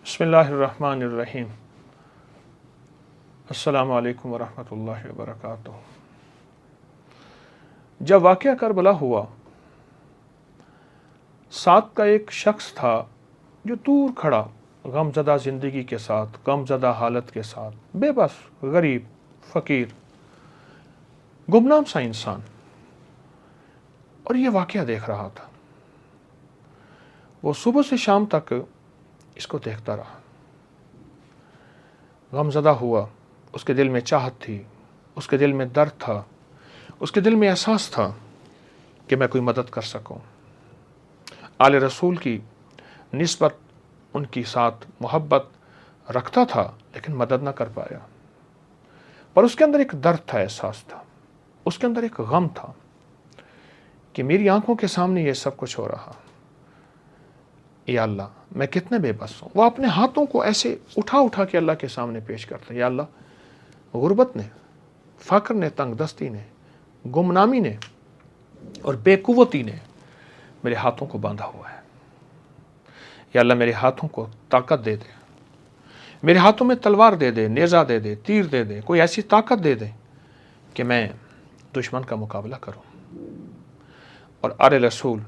بسم اللہ الرحمن الرحیم۔ السلام علیکم ورحمۃ اللہ وبرکاتہ۔ جب واقعہ کربلا ہوا، ساتھ کا ایک شخص تھا جو دور کھڑا، غم زدہ زندگی کے ساتھ، غم زدہ حالت کے ساتھ، بے بس، غریب، فقیر، گمنام سا انسان، اور یہ واقعہ دیکھ رہا تھا۔ وہ صبح سے شام تک اس کو دیکھتا رہا، غم زدہ ہوا۔ اس کے دل میں چاہت تھی، اس کے دل میں درد تھا، اس کے دل میں احساس تھا کہ میں کوئی مدد کر سکوں۔ آل رسول کی نسبت ان کی ساتھ محبت رکھتا تھا، لیکن مدد نہ کر پایا۔ پر اس کے اندر ایک درد تھا، احساس تھا، اس کے اندر ایک غم تھا کہ میری آنکھوں کے سامنے یہ سب کچھ ہو رہا، یا اللہ میں کتنے بے بس ہوں۔ وہ اپنے ہاتھوں کو ایسے اٹھا اٹھا کے اللہ کے سامنے پیش کرتا، یا اللہ غربت نے، فقر نے، تنگ دستی نے، گمنامی نے اور بے قوتی نے میرے ہاتھوں کو باندھا ہوا ہے۔ یا اللہ میرے ہاتھوں کو طاقت دے دے، میرے ہاتھوں میں تلوار دے دے، نیزہ دے دے، تیر دے دے، کوئی ایسی طاقت دے دے کہ میں دشمن کا مقابلہ کروں اور آل رسول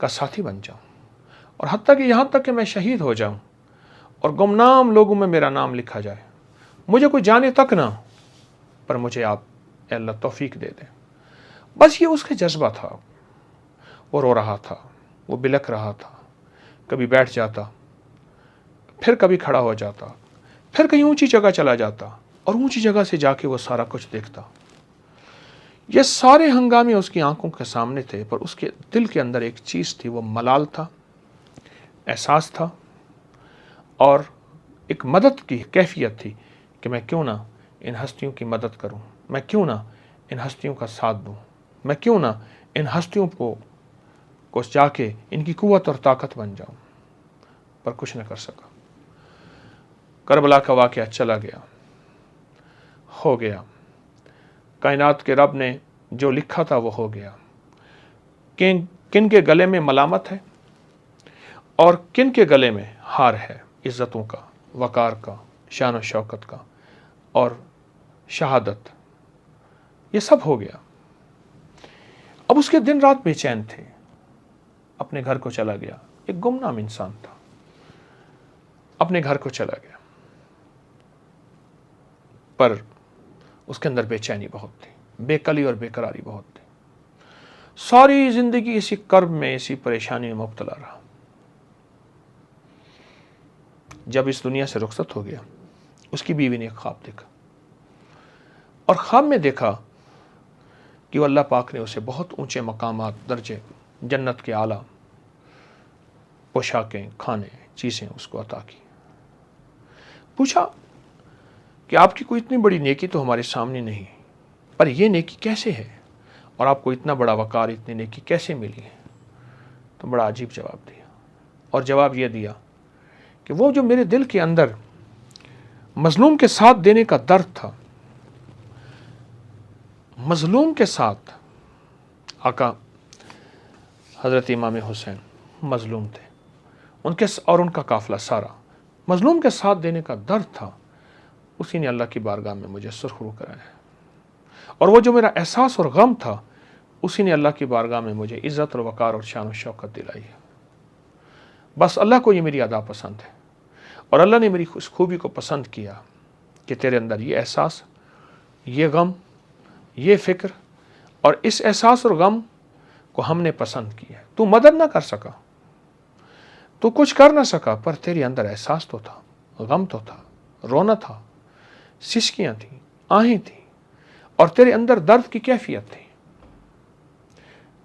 کا ساتھی بن جاؤں، اور حتیٰ کہ یہاں تک کہ میں شہید ہو جاؤں اور گمنام لوگوں میں میرا نام لکھا جائے، مجھے کوئی جانے تک نہ، پر مجھے آپ اے اللہ توفیق دے دیں۔ بس یہ اس کا جذبہ تھا۔ وہ رو رہا تھا، وہ بلک رہا تھا، کبھی بیٹھ جاتا، پھر کبھی کھڑا ہو جاتا، پھر کہیں اونچی جگہ چلا جاتا اور اونچی جگہ سے جا کے وہ سارا کچھ دیکھتا۔ یہ سارے ہنگامے اس کی آنکھوں کے سامنے تھے، پر اس کے دل کے اندر ایک چیز تھی، وہ ملال تھا، احساس تھا، اور ایک مدد کی کیفیت تھی کہ میں کیوں نہ ان ہستیوں کی مدد کروں، میں کیوں نہ ان ہستیوں کا ساتھ دوں، میں کیوں نہ ان ہستیوں کو جا کے ان کی قوت اور طاقت بن جاؤں، پر کچھ نہ کر سکا۔ کربلا کا واقعہ چلا گیا، ہو گیا۔ کائنات کے رب نے جو لکھا تھا وہ ہو گیا۔ کن کے گلے میں ملامت ہے اور کن کے گلے میں ہار ہے، عزتوں کا، وقار کا، شان و شوکت کا اور شہادت، یہ سب ہو گیا۔ اب اس کے دن رات بے چین تھے۔ اپنے گھر کو چلا گیا، ایک گمنام انسان تھا، اپنے گھر کو چلا گیا، پر اس کے اندر بے چینی بہت تھی، بے کلی اور بے قراری بہت تھی۔ ساری زندگی اسی کرب میں، اسی پریشانی میں مبتلا رہا۔ جب اس دنیا سے رخصت ہو گیا، اس کی بیوی نے ایک خواب دیکھا، اور خواب میں دیکھا کہ وہ اللہ پاک نے اسے بہت اونچے مقامات، درجے، جنت کے اعلیٰ پوشاکیں، کھانے، چیزیں اس کو عطا کی۔ پوچھا کہ آپ کی کوئی اتنی بڑی نیکی تو ہمارے سامنے نہیں، پر یہ نیکی کیسے ہے، اور آپ کو اتنا بڑا وقار، اتنی نیکی کیسے ملی ہے؟ تو بڑا عجیب جواب دیا، اور جواب یہ دیا کہ وہ جو میرے دل کے اندر مظلوم کے ساتھ دینے کا درد تھا، مظلوم کے ساتھ، آقا حضرت امام حسین مظلوم تھے، ان کا قافلہ سارا مظلوم کے ساتھ دینے کا درد تھا، اسی نے اللہ کی بارگاہ میں مجھے سرخرو کرایا ہے، اور وہ جو میرا احساس اور غم تھا، اسی نے اللہ کی بارگاہ میں مجھے عزت اور وقار اور شان و شوکت دلائی ہے۔ بس اللہ کو یہ میری ادا پسند ہے، اور اللہ نے میری اس خوبی کو پسند کیا کہ تیرے اندر یہ احساس، یہ غم، یہ فکر، اور اس احساس اور غم کو ہم نے پسند کیا ہے۔ تو مدد نہ کر سکا، تو کچھ کر نہ سکا، پر تیرے اندر احساس تو تھا، غم تو تھا، رونا تھا، سسکیاں تھیں، آہیں تھیں، اور تیرے اندر درد کی کیفیت تھی۔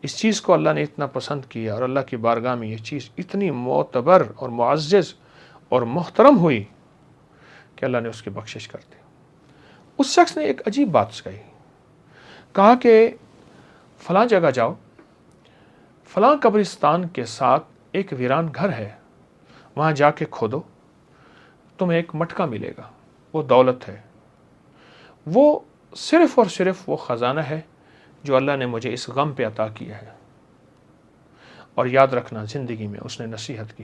اس چیز کو اللہ نے اتنا پسند کیا، اور اللہ کی بارگاہ میں یہ چیز اتنی معتبر اور معزز اور محترم ہوئی کہ اللہ نے اس کی بخشش کر دی۔ اس شخص نے ایک عجیب بات کہا کہ فلاں جگہ جاؤ، فلاں قبرستان کے ساتھ ایک ویران گھر ہے، وہاں جا کے کھودو، تمہیں ایک مٹکا ملے گا، وہ دولت ہے، وہ صرف اور صرف وہ خزانہ ہے جو اللہ نے مجھے اس غم پہ عطا کیا ہے۔ اور یاد رکھنا، زندگی میں اس نے نصیحت کی،